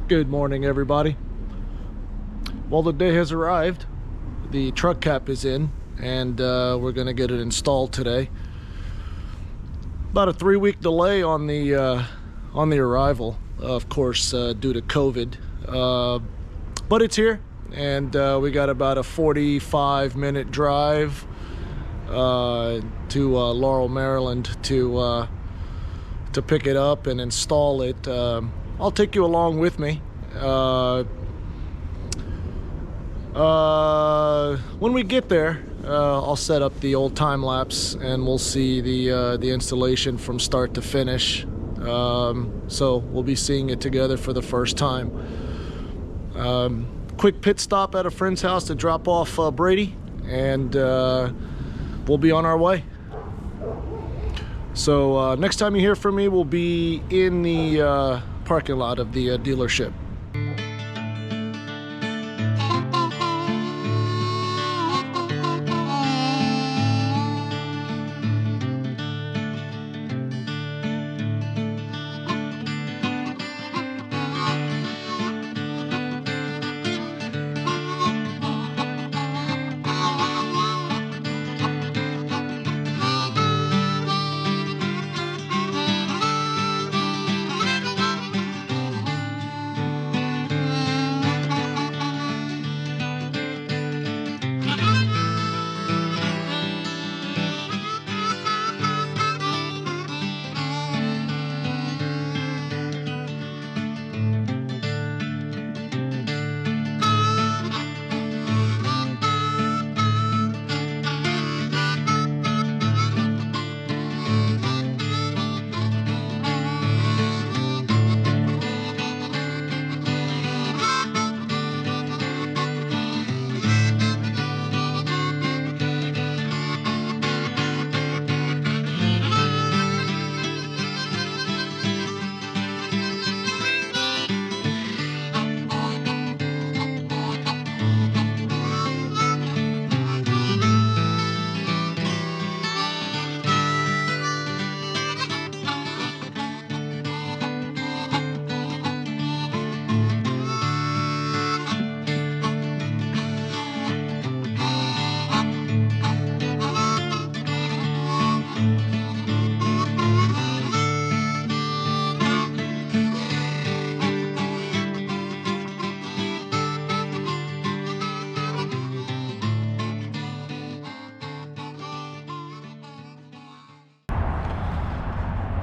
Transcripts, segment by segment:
Good morning, everybody. Well, the day has arrived. The truck cap is in, and we're going to get it installed today. About a 3-week delay on the arrival, of course, due to COVID. But it's here, and we got about a 45-minute drive to Laurel, Maryland, to pick it up and install it. I'll take you along with me. When we get there, I'll set up the old time lapse, and we'll see the installation from start to finish. So we'll be seeing it together for the first time. Quick pit stop at a friend's house to drop off Brady, and we'll be on our way. So next time you hear from me, we'll be in the parking lot of the dealership.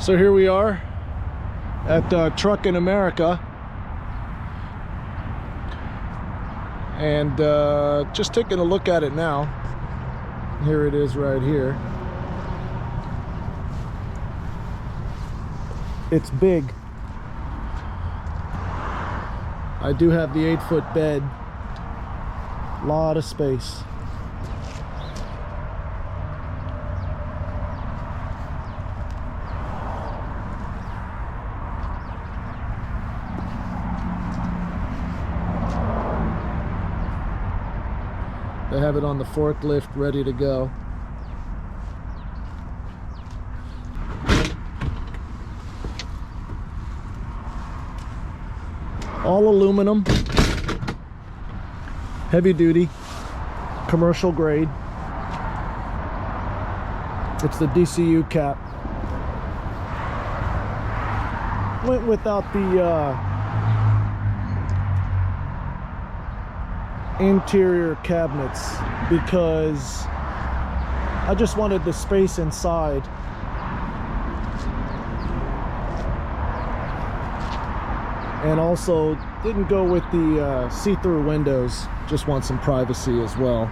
So here we are at Truck in America, and just taking a look at it now. Here it is right here. It's big. I do have the 8-foot bed, a lot of space. They have it on the forklift ready to go. All aluminum, heavy duty, commercial grade. It's the DCU cap. Went without the interior cabinets because I just wanted the space inside. And also didn't go with the see-through windows, just want some privacy as well.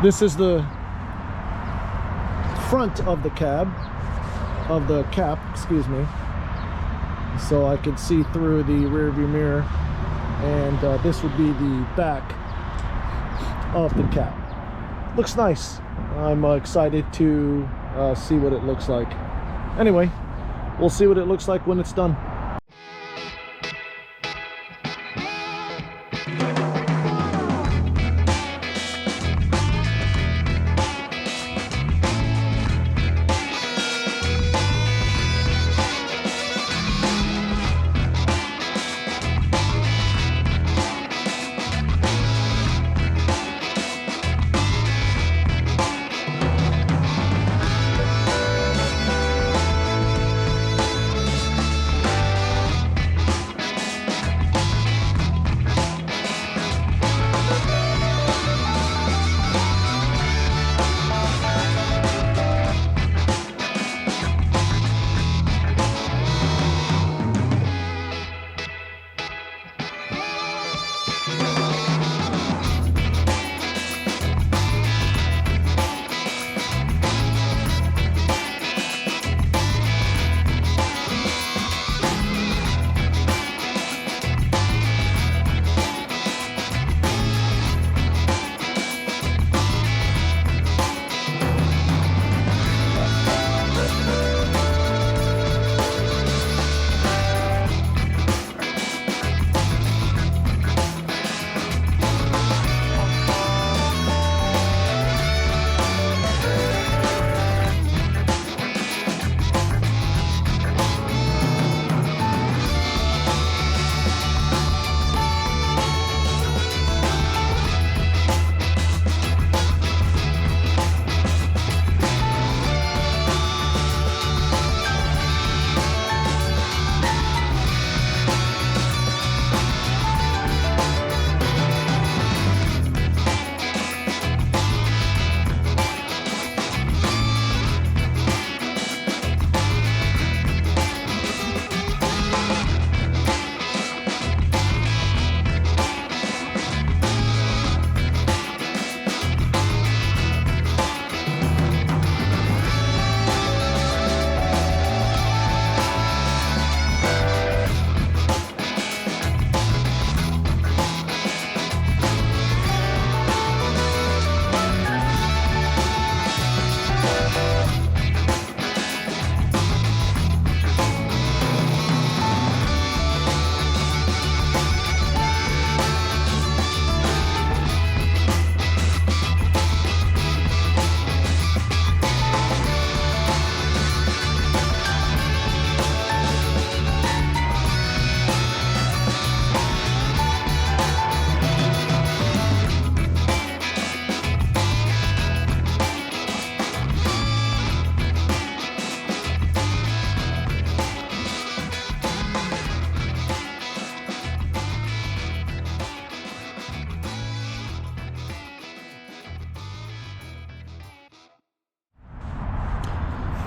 This is the front of the cap, excuse me, so I could see through the rear view mirror. And this would be the back of the cap. Looks nice. I'm excited to see what it looks like. Anyway, we'll see what it looks like when it's done.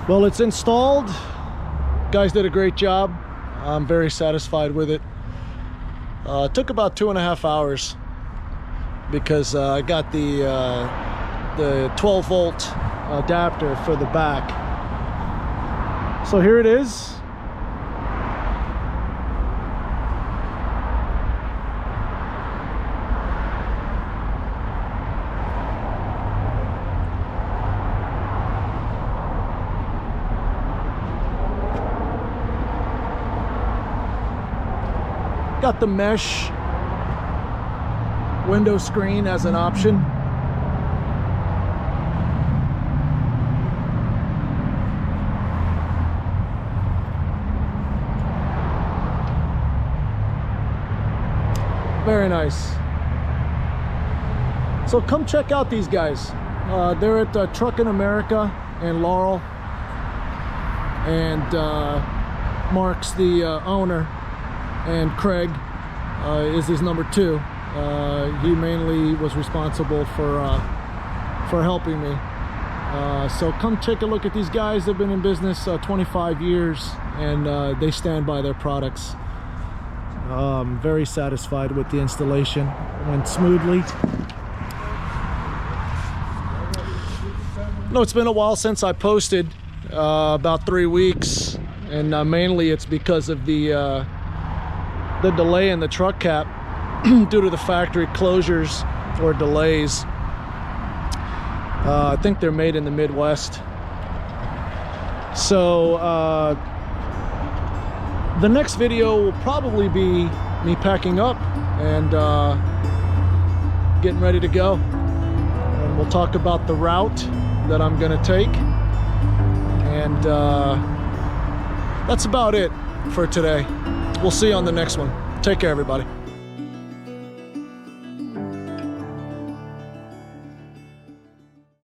Well, it's installed. Guys did a great job. I'm very satisfied with it. It took about 2.5 hours because I got the 12-volt adapter for the back. So here it is. Got the mesh window screen as an option. Very nice. So come check out these guys. They're at Truck in America in Laurel, and Mark's the owner, and Craig is his number 2. He mainly was responsible for helping me. So come take a look at these guys. They've been in business 25 years, and they stand by their products. Very satisfied with the installation. It went smoothly. No, it's been a while since I posted, about 3 weeks, and mainly it's because of the delay in the truck cap due to the factory closures or delays. I think they're made in the Midwest. So the next video will probably be me packing up and getting ready to go. And we'll talk about the route that I'm gonna take. And that's about it for today. We'll see you on the next one. Take care, everybody.